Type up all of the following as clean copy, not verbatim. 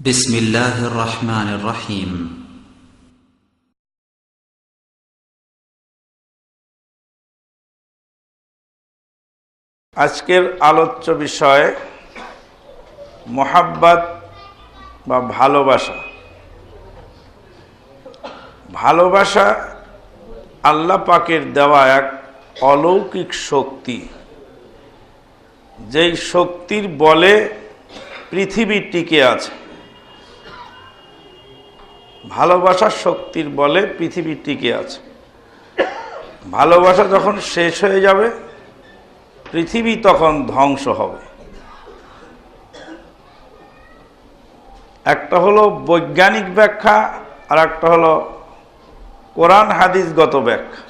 بسم الله الرحمن الرحيم আজকের আলোচ্য বিষয় মোহাব্বত বা ভালোবাসা। ভালোবাসা আল্লাহ পাকের দেওয়া এক অলৌকিক শক্তি, যেই শক্তির বলে পৃথিবী টিকে আছে। ভালোবাসার শক্তির বলে পৃথিবী টিকে আছে। ভালোবাসা যখন শেষ হয়ে যাবে, পৃথিবী তখন ধ্বংস হবে। একটা হলো বৈজ্ঞানিক ব্যাখ্যা, আর একটা হলো কোরআন হাদিসগত ব্যাখ্যা।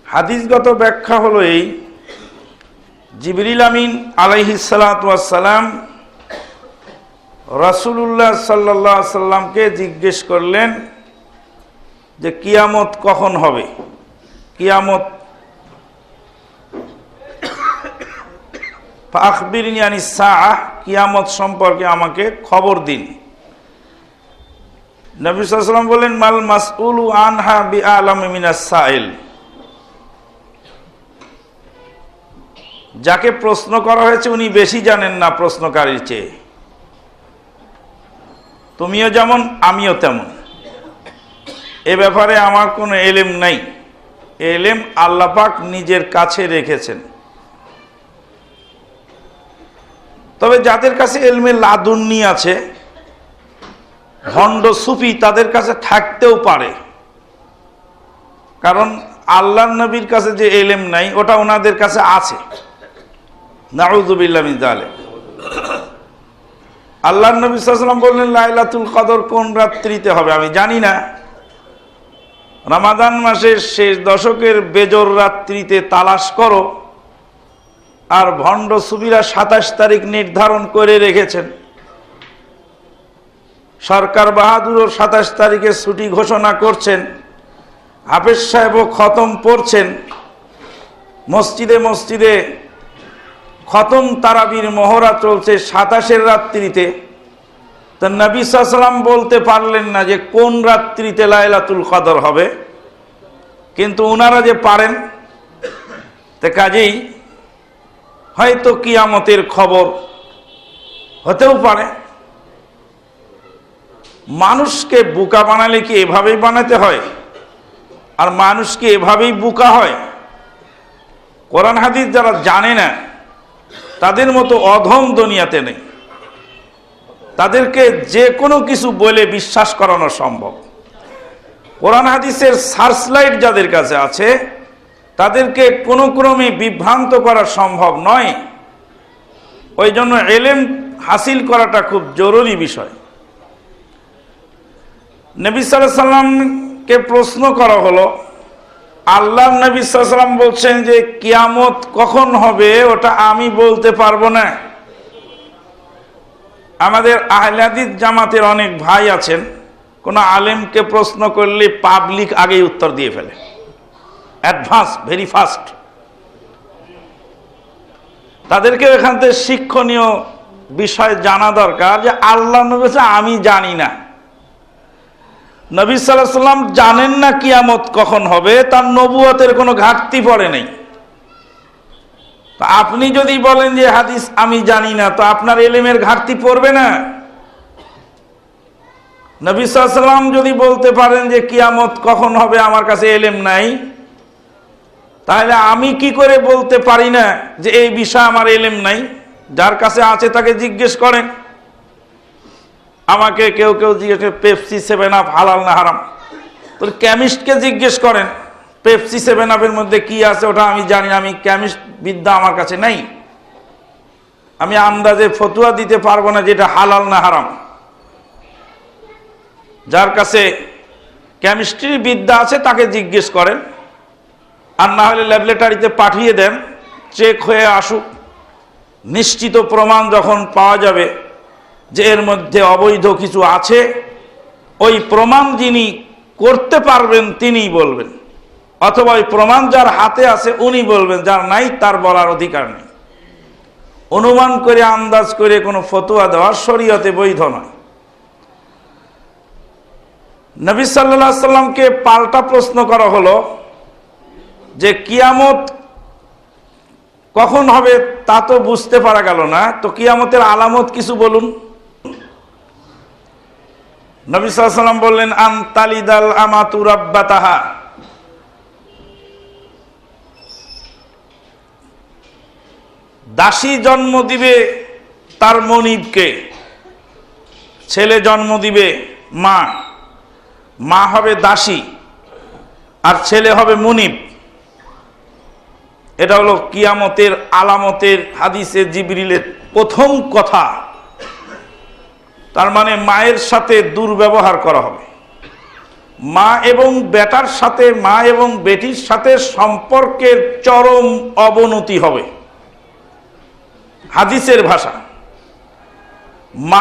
হাদিসগত ব্যাখ্যা হলো এই: জিবরিল আমিন আলাইহিস সালাতু ওয়াস সালাম রাসূলুল্লাহ সাল্লাল্লাহু আলাইহি সাল্লামকে জিজ্ঞেস করলেন যে কিয়ামত কখন হবে, কিয়ামত ফাখবিরনি আনিস সাআহ, কিয়ামত সম্পর্কে আমাকে খবর দিন। নবী সাল্লাল্লাহু আলাইহি ওয়াসাল্লাম বলেন, মাল মাসউলু আনহা বিআলামি মিনাস সাইল। যাকে প্রশ্ন করা হয়েছে উনি বেশি জানেন না প্রশ্নকারীর চেয়ে। তুমিও যেমন আমিও তেমন। এ ব্যাপারে আমার কোনো এলেম নাই। এলেম আল্লাহ পাক নিজের কাছে রেখেছেন। তবে যাদের কাছে এলমে লাদুন্নি আছে, ভণ্ড সুফি, তাদের কাছে থাকতেও পারে। কারণ আল্লাহর নবীর কাছে যে এলেম নাই, ওটা ওনাদের কাছে আছে। নাউযুবিল্লাহ মিন যালিক। আল্লাহর নবী সাল্লাল্লাহু আলাইহি ওয়াসাল্লাম বললেন, লাইলাতুল কদর কোন রাত্রিতে হবে আমি জানি না। রমাদান মাসের শেষ দশকের বেজর রাত্রিতে তালাশ করো। আর ভণ্ড সুফিরা 27 তারিখ নির্ধারণ করে রেখেছেন। সরকার বাহাদুরও 27 তারিখে ছুটি ঘোষণা করছেন। হাফেজ সাহেবও খতম পড়ছেন। মসজিদে মসজিদে খতম তারাবির মহড়া চলছে 27-এর রাত্রিতে। তা নবী সাল্লাল্লাহু আলাইহি ওয়াসাল্লাম বলতে পারলেন না যে কোন রাত্রিতে লাইলাতুল কদর হবে, কিন্তু ওনারা যে পারেন। তা কাজেই হয়তো কিয়ামতের খবর হতেও পারে। মানুষকে বোকা বানালে কি এভাবেই বানাতে হয়? আর মানুষকে এভাবেই বোকা হয়? কোরআন হাদিস যারা জানে না, তাদের মতো অধম দুনিয়াতে নেই। তাদেরকে যে কোনো কিছু বলে বিশ্বাস করানো সম্ভব। কোরআন হাদিসের সার্চলাইট যাদের কাছে আছে, তাদেরকে কোনো ক্রমে বিভ্রান্ত করা সম্ভব নয়। ওই জন্য এলেম হাসিল করাটা খুব জরুরি বিষয়। নবী সাল্লাল্লাহু আলাইহি সাল্লামকে প্রশ্ন করা হলো, আল্লাহর নবী সাল্লাল্লাহু আলাইহি সাল্লাম বলছেন যে কিয়ামত কখন হবে ওটা আমি বলতে পারবো না। আমাদের আহলে হাদিস জামাতের অনেক ভাই আছেন, কোনো আলেমকে প্রশ্ন করলে পাবলিক আগেই উত্তর দিয়ে ফেলে, অ্যাডভান্স, ভেরি ফাস্ট। তাদেরকে এখান থেকে শিক্ষণীয় বিষয় জানা দরকার যে আল্লাহ নবী বলেছে আমি জানি না। নবী সাল্লাল্লাহু আলাইহি সাল্লাম জানেন না কিয়ামত কখন হবে, তার নবুয়তের কোনো ঘাটতি পড়ে নেই। তো আপনি যদি বলেন যে হাদিস আমি জানি না, তো আপনার ইলমের ঘাটতি পড়বে না? নবী সাল্লাল্লাহু আলাইহি সাল্লাম যদি বলতে পারেন যে কিয়ামত কখন হবে আমার কাছে ইলম নাই, তাহলে আমি কি করে বলতে পারি না যে এই বিষয়ে আমার ইলম নাই? যার কাছে আছে তাকে জিজ্ঞেস করেন। আমাকে কেউ কেউ জিজ্ঞেস করে পেপসি 7 আপ হালাল না হারাম। তো কেমিস্টকে জিজ্ঞেস করেন পেপসি 7 আপের মধ্যে কি আছে, ওটা আমি জানি না, আমি কেমিস্ট বিদ্যা আমার কাছে নাই। আমি আন্দাজে ফতুয়া দিতে পারবো না যেটা হালাল না হারাম। যার কাছে কেমিস্ট্রি বিদ্যা আছে তাকে জিজ্ঞেস করেন। আর না হলে ল্যাবরেটরিতে পাঠিয়ে দেন, চেক হয়ে আসুক। নিশ্চিত প্রমাণ যখন পাওয়া যাবে যে এর মধ্যে অবৈধ কিছু আছে, ওই প্রমাণ যিনি করতে পারবেন তিনিই বলবেন, অথবা ওই প্রমাণ যার হাতে আছে উনি বলবেন, যার নাই তার বলার অধিকার নেই। অনুমান করে আন্দাজ করে কোনো ফতোয়া দেওয়া শরীয়তে বৈধ নয়। নবী সাল্লাল্লাহু আলাইহি সাল্লামকে পাল্টা প্রশ্ন করা হলো যে কিয়ামত কখন হবে তা তো বুঝতে পারা গেল না, তো কিয়ামতের আলামত কিছু বলুন। নবী সাল্লাল্লাহু আলাইহি সাল্লাম বললেন, আনতালিদাল আমাতু রাব্বাতাহা, দাসী জন্ম দিবে তার মনিবকে, ছেলে জন্ম দিবে মা, মা হবে দাসী আর ছেলে হবে মুনিব। এটা হলো কিয়ামতের আলামতের হাদিসে জিবরিলের প্রথম কথা। তার মানে মায়ের সাথে দুর্ব্যবহার করা হবে, মা এবং বেটার সাথে, মা এবং বেটির সাথে সম্পর্কের চরম অবনতি হবে। হাদিসের ভাষা, মা